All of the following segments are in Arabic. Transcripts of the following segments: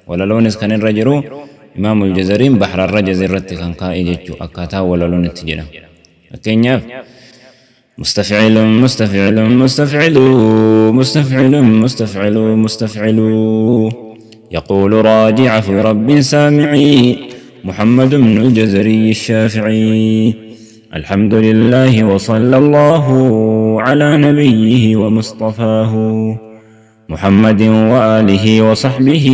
ولا لونس كان الرجرو إمام الجزرين بحر الرجز الرت كان قائد أكاتا ولا لون التجرة أكينياف مستفعل مستفعل مستفعل مستفعل مستفعل مستفعل يقول راجع في رب سامعي محمد بن الجزري الشافعي الحمد لله وصلى الله على نبيه ومصطفاه محمد وآله وصحبه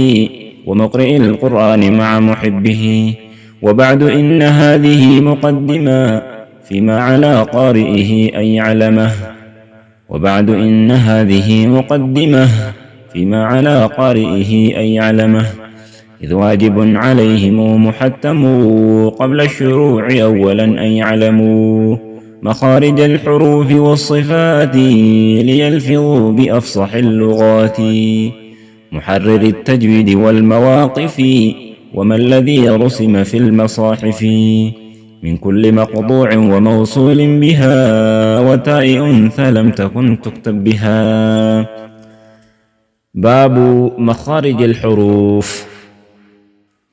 ومقرئ القرآن مع محبه وبعد إن هذه مقدمة فيما على قارئه أن يعلمه وبعد إن هذه مقدمة فيما على قارئه أن يعلمه إذ واجب عليهم محتم قبل الشروع أولا أن يعلموا مخارج الحروف والصفات ليلفظوا بأفصح اللغات محرر التجويد والمواقف وما الذي رسم في المصاحف من كل مقطوع وموصول بها وتاء أنثى لم تكن تكتب بها. باب مخارج الحروف.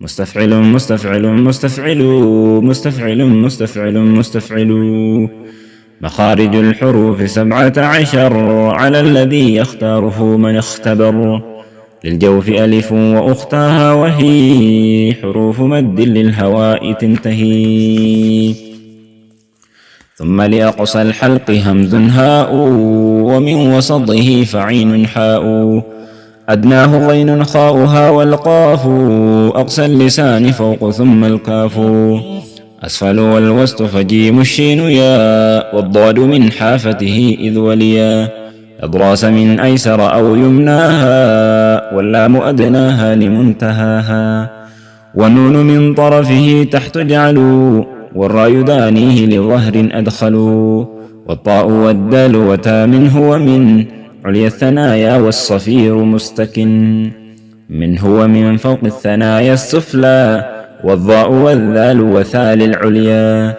مستفعل مستفعل مستفعل مستفعل مستفعل مستفعل مخارج الحروف 17 على الذي يختاره من اختبر للجوف ألف وأختها وهي حروف مد للهواء تنتهي ثم لأقصى الحلق همز هاء ومن وسطه فعين حاء أدناه غين خاؤها والقاف أقصى اللسان فوق ثم الكاف أسفل والوسط فجيم الشين يا والضاد من حافته إذ وليا أضراس من أيسر أو يمناها واللام أدناها لمنتهاها والنون من طرفه تحت جعلوا والراء دانيه لظهر أدخلوا والطاء والدال وتا من هو من عليا الثنايا والصفير مستكن من هو من فوق الثنايا السفلى والضاء والذال وثال العليا